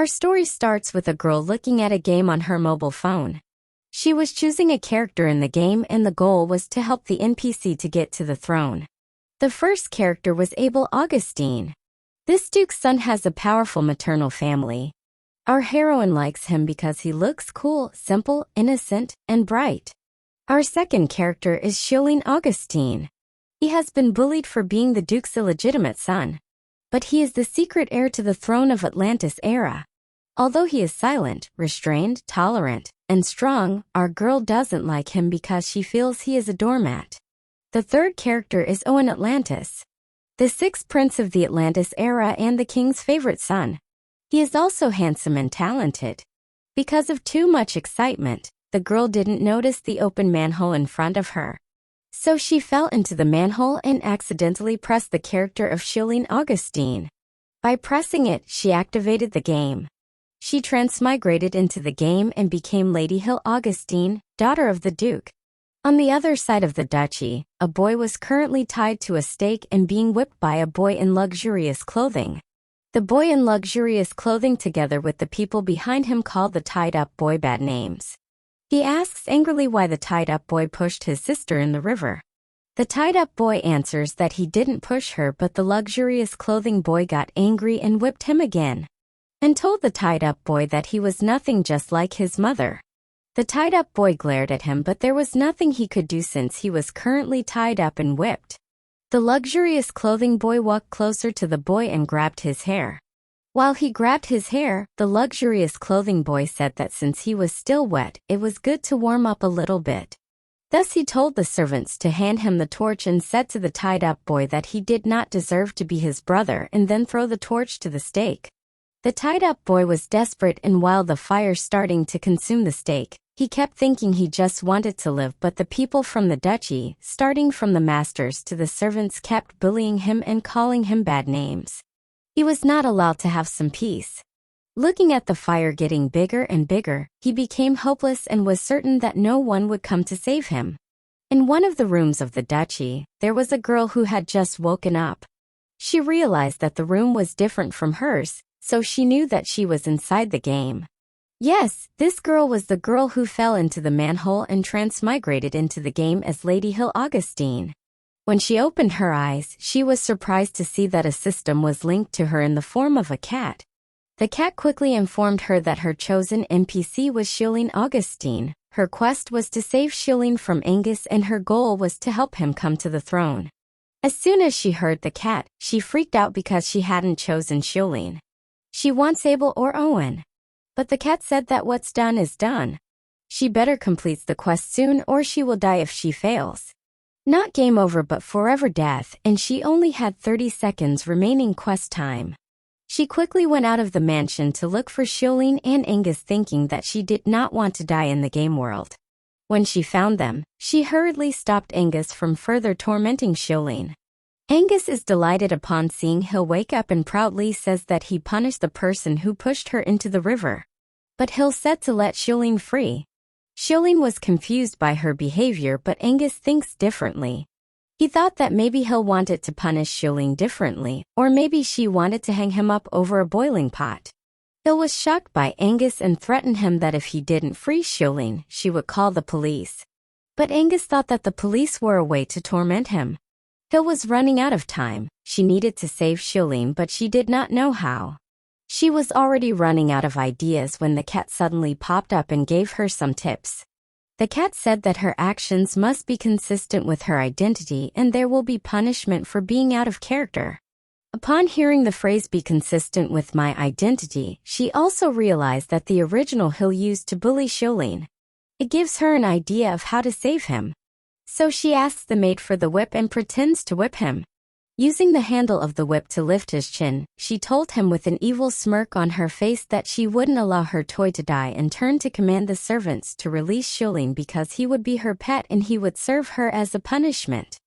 Our story starts with a girl looking at a game on her mobile phone. She was choosing a character in the game and the goal was to help the NPC to get to the throne. The first character was Abel Augustine. This duke's son has a powerful maternal family. Our heroine likes him because he looks cool, simple, innocent, and bright. Our second character is Ch1-2. He has been bullied for being the duke's illegitimate son. But he is the secret heir to the throne of Atlantis era. Although he is silent, restrained, tolerant, and strong, our girl doesn't like him because she feels he is a doormat. The third character is Owen Atlantis, the sixth prince of the Atlantis era and the king's favorite son. He is also handsome and talented. Because of too much excitement, the girl didn't notice the open manhole in front of her. So she fell into the manhole and accidentally pressed the character of Ch1-2. By pressing it, she activated the game. She transmigrated into the game and became Lady Ch1-2, daughter of the Duke. On the other side of the duchy, a boy was currently tied to a stake and being whipped by a boy in luxurious clothing. The boy in luxurious clothing together with the people behind him called the tied-up boy bad names. He asks angrily why the tied-up boy pushed his sister in the river. The tied-up boy answers that he didn't push her but the luxurious clothing boy got angry and whipped him again, and told the tied-up boy that he was nothing just like his mother. The tied-up boy glared at him but there was nothing he could do since he was currently tied up and whipped. The luxurious clothing boy walked closer to the boy and grabbed his hair. While he grabbed his hair, the luxurious clothing boy said that since he was still wet, it was good to warm up a little bit. Thus he told the servants to hand him the torch and said to the tied-up boy that he did not deserve to be his brother and then throw the torch to the stake. The tied-up boy was desperate and while the fire starting to consume the stake, he kept thinking he just wanted to live but the people from the duchy, starting from the masters to the servants kept bullying him and calling him bad names. He was not allowed to have some peace. Looking at the fire getting bigger and bigger, he became hopeless and was certain that no one would come to save him. In one of the rooms of the duchy, there was a girl who had just woken up. She realized that the room was different from hers, so she knew that she was inside the game. Yes, this girl was the girl who fell into the manhole and transmigrated into the game as Lady Ch1-2. When she opened her eyes, she was surprised to see that a system was linked to her in the form of a cat. The cat quickly informed her that her chosen NPC was Ch1-2. Her quest was to save Ch1 from Angus and her goal was to help him come to the throne. As soon as she heard the cat, she freaked out because she hadn't chosen Ch1. She wants Abel or Owen. But the cat said that what's done is done. She better complete the quest soon or she will die if she fails. Not game over but forever death, and she only had 30 seconds remaining quest time. She quickly went out of the mansion to look for Ch1 and Angus thinking that she did not want to die in the game world. When she found them, she hurriedly stopped Angus from further tormenting Ch1. Angus is delighted upon seeing Hill wake up and proudly says that he punished the person who pushed her into the river. But Hill said to let Ch1 free. Ch1 was confused by her behavior but Angus thinks differently. He thought that maybe Hill wanted to punish Ch1 differently, or maybe she wanted to hang him up over a boiling pot. Hill was shocked by Angus and threatened him that if he didn't free Ch1, she would call the police. But Angus thought that the police were a way to torment him. Hill was running out of time. She needed to save Ch1 but she did not know how. She was already running out of ideas when the cat suddenly popped up and gave her some tips. The cat said that her actions must be consistent with her identity and there will be punishment for being out of character. Upon hearing the phrase be consistent with my identity, she also realized that the original Hill used to bully Ch1. It gives her an idea of how to save him. So she asks the maid for the whip and pretends to whip him. Using the handle of the whip to lift his chin, she told him with an evil smirk on her face that she wouldn't allow her toy to die and turned to command the servants to release Ch1 because he would be her pet and he would serve her as a punishment.